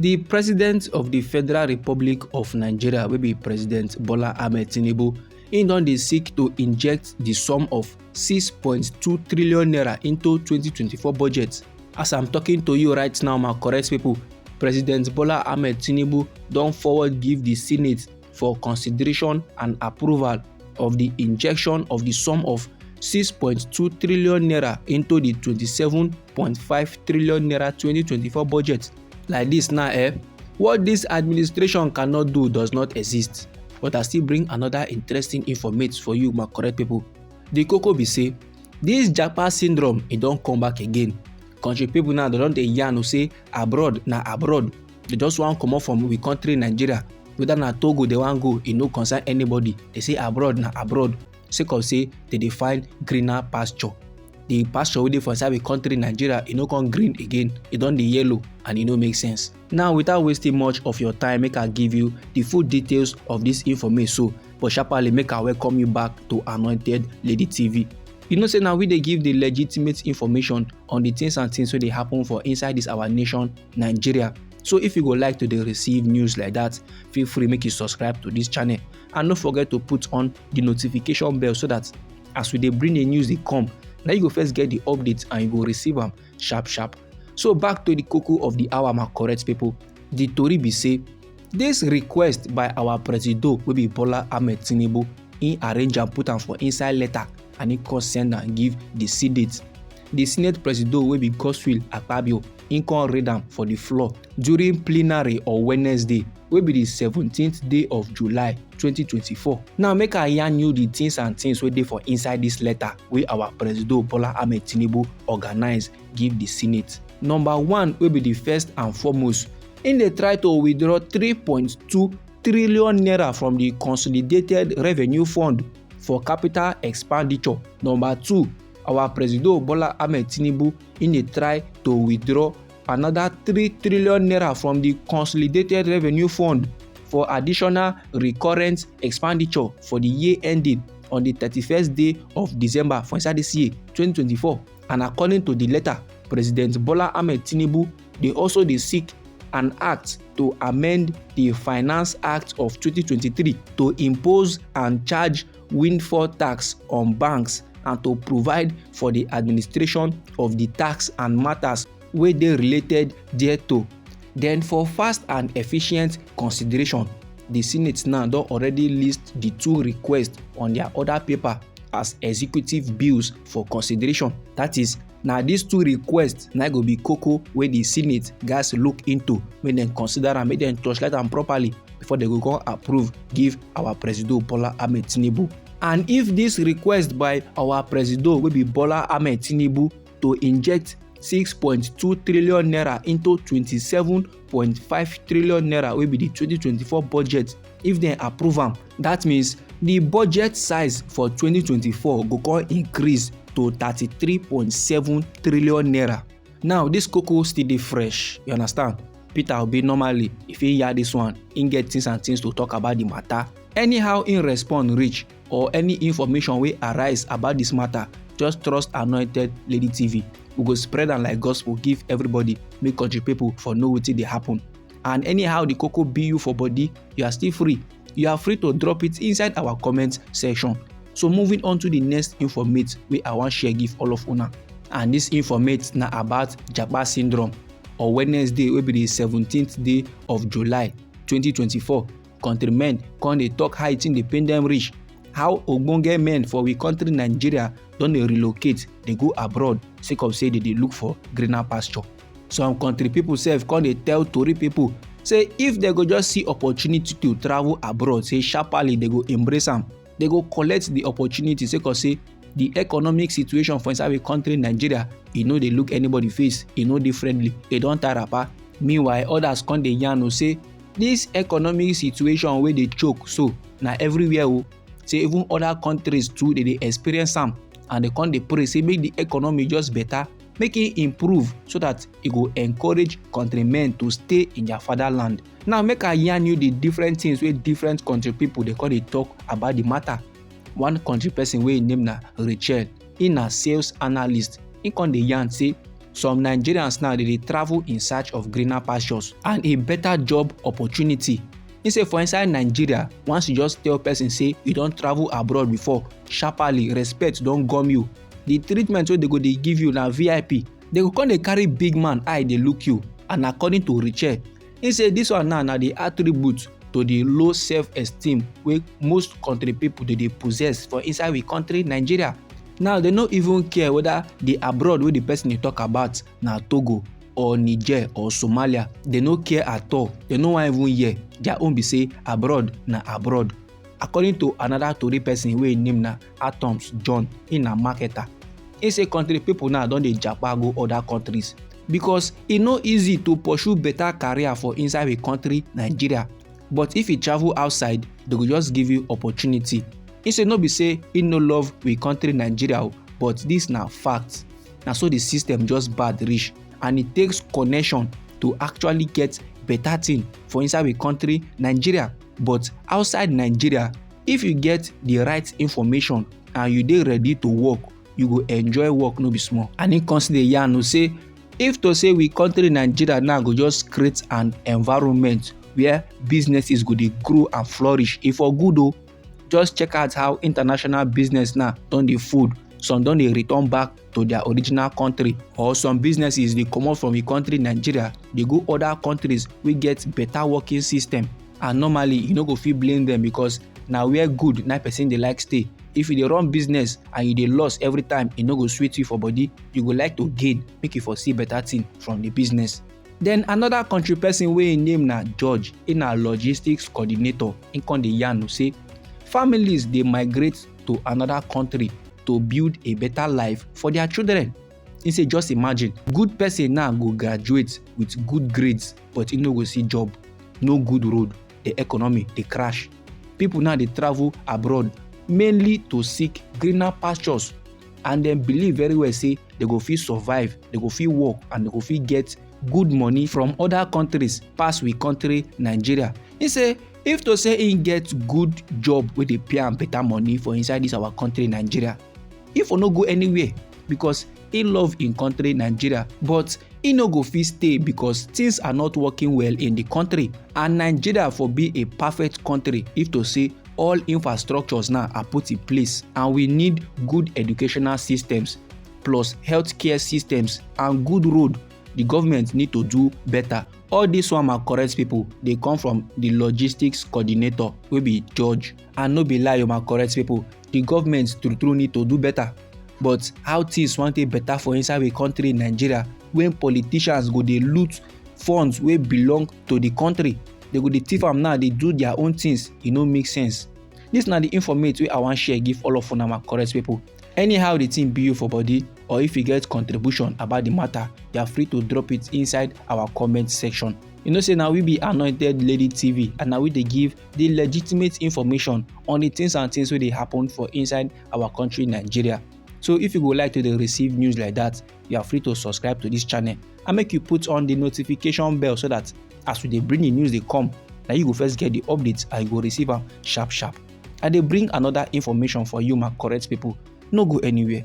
The President of the Federal Republic of Nigeria wey be President Bola Ahmed Tinubu, im don dey seek to inject the sum of 6.2 trillion naira into 2024 budget. As I'm talking to you right now, my correct people, President Bola Ahmed Tinubu don forward give the Senate for consideration and approval of the injection of the sum of 6.2 trillion naira into the 27.5 trillion naira 2024 budget. Like this now, what this administration cannot do does not exist. But I still bring another interesting information for you, my correct people. The koko be say, this Japa syndrome, it don't come back again. Country people now, they don't yarn say abroad na abroad. They just want to come out from we country Nigeria. Whether na Togo they want go, it no concern anybody. They say abroad na abroad. Sake of say they find greener pasture. The pasture wey dey for inside the country Nigeria, e no come green again. E don dey yellow and e no make sense. Now, without wasting much of your time, make I give you the full details of this information. So, but sharply make I welcome you back to Anointed Lady TV. You know say now we dey give the legitimate information on the things and things wey dey happen for inside this our nation Nigeria. So if you go like to dey receive news like that, feel free make you subscribe to this channel and don't forget to put on the notification bell so that as we dey bring the news dey come, now you go first get the updates and you go receive them sharp. So back to the koko of the hour, my correct people. The tori be say this request by our president wey be Bola Ahmed Tinubu, he arrange and put am for inside letter and he come send and give the Senate. The Senate president wey be Godswill Akpabio, he come read am for the floor during plenary on Wednesday wey be the 17th day of July 2024. Now make I yarn you the things and things wey dey for inside this letter wey our president Bola Ahmed Tinubu organize give the Senate. Number one wey be the first and foremost, in dey try to withdraw 3.2 trillion naira from the consolidated revenue fund for capital expenditure. Number two, our president Bola Ahmed Tinubu in dey try to withdraw another 3 trillion naira from the consolidated revenue fund for additional recurrent expenditure for the year ending on the 31st day of December for inside this year 2024. And according to the letter, President Bola Ahmed Tinubu, they also dey seek an act to amend the Finance Act of 2023 to impose and charge windfall tax on banks and to provide for the administration of the tax and matters wey dey related thereto. Then for fast and efficient consideration, the Senate now don already list the two requests on their order paper as executive bills for consideration. That is, now these two requests now go be koko wey the Senate gas look into, make dem consider and make dem torchlight am properly before they go come approve give our president Bola Ahmed Tinubu. And if this request by our president wey be Bola Ahmed Tinubu to inject 6.2 trillion naira into 27.5 trillion naira wey be the 2024 budget, if dem approve am, that means the budget size for 2024 go come increase to 33.7 trillion naira. Now this koko still dey fresh, you understand? Peter Obi normally, if he hear this one, he get things and things to talk about the matter. Anyhow in respond reach or any information wey arise about this matter, just trust Anointed Lady TV. We go spread am like gospel, give everybody, make country people for know wetin dey happen. And anyhow the koko be you for body, you are still free. You are free to drop it inside our comment section. So moving on to the next informate wey I wan share give all of una. And this informate na about Japa syndrome. On Wednesday wey be the 17th day of July 2024, countrymen come dey talk how it dey pain them reach. How ogbonge men for we country Nigeria don dey relocate, dey go abroad sake of say they dey look for greener pasture. Some country people sef come dey tell tori people say if they go just see opportunity to travel abroad, say sharply they go embrace am. They go collect the opportunity sake of say the economic situation for inside the country Nigeria, e no dey look anybody face, e no dey friendly, e don tie wrapper. Meanwhile, others come dey yarn say this economic situation wey dey choke so na everywhere o. Say even other countries too they experience am, and they come dey pray say make the economy just better, make it improve so that it go encourage countrymen to stay in their fatherland. Now make I yarn you the different things wey different country people they come dey talk about the matter. One country person wey name na Rachel, he na sales analyst. He come dey yarn say some Nigerians now dey travel in search of greener pastures and a better job opportunity. Say for inside Nigeria, once you just tell person say you don travel abroad before, sharparly respect don gum you. The treatment wey dey give you na VIP. They go come dey carry big man eye dey look you, and according to Richard, he say this one now na the attribute to the low self-esteem wey most country people dey possess for inside we country Nigeria. Now they no even care whether the abroad wey the person dey talk about na Togo or Niger or Somalia. They no care at all. They no wan even hear. Their own be say abroad na abroad. According to another tori person wey im name na Atoms John, he na marketer. He say country people now don dey Japa go other countries because e no easy to pursue better career for inside a country Nigeria. But if you travel outside, they go just give you opportunity. He say no be say he no love we country Nigeria, but this na fact. Na so the system just bad reach, and it takes connection to actually get better thing for inside we country Nigeria. But outside Nigeria, if you get the right information and you dey ready to work, you go enjoy work no be small. And he consider yarn say if to say we country Nigeria now go just create an environment where businesses go dey grow and flourish, e for good o. Just check out how international business now don dey fold. Some don dey return back to their original country, or some businesses dey comot from the country Nigeria dey go other countries wey get better working system. And normally you no go fit blame them because na where good na person dey like stay. If you dey run business and you dey loss every time, e no go sweet you for body. You go like to gain, make you for see better thing from the business. Then another country person wey im name na George, he na logistics coordinator. He come dey yarn say families dey migrate to another country to build a better life for their children. He say just imagine, good person now go graduate with good grades, but he no go see job, no good road, the economy dey crash. People now dey travel abroad mainly to seek greener pastures, and dem believe very well say they go fit survive, they go fit work, and they go fit get good money from other countries pass we country Nigeria. He say if to say he get good job wey dey pay am better money for inside this our country Nigeria, he for no go anywhere because he love in country Nigeria, but he no go fit stay because things are not working well in the country. And Nigeria for be a perfect country if to say all infrastructures now are put in place, and we need good educational systems plus healthcare systems and good road. The government need to do better. All this one are correct people. They come from the logistics coordinator wey be George. And no be lie, my correct people. The government true need to do better. But how things want it better for inside a country Nigeria when politicians go dey loot funds wey belong to the country? They go dey thief am now, they do their own things. E no make sense. This na the information wey I wan share give all of una, my correct people. Anyhow the thing be you for body, or if you get contribution about the matter, you are free to drop it inside our comment section. You know say now we be Anointed Lady TV, and now we dey give the legitimate information on the things and things wey dey happen for inside our country Nigeria. So if you would like to receive news like that, you are free to subscribe to this channel and make you put on the notification bell so that as we dey bring the news they come, now you go first get the updates and you go receive them sharp. And they bring another information for you, my correct people. No go anywhere.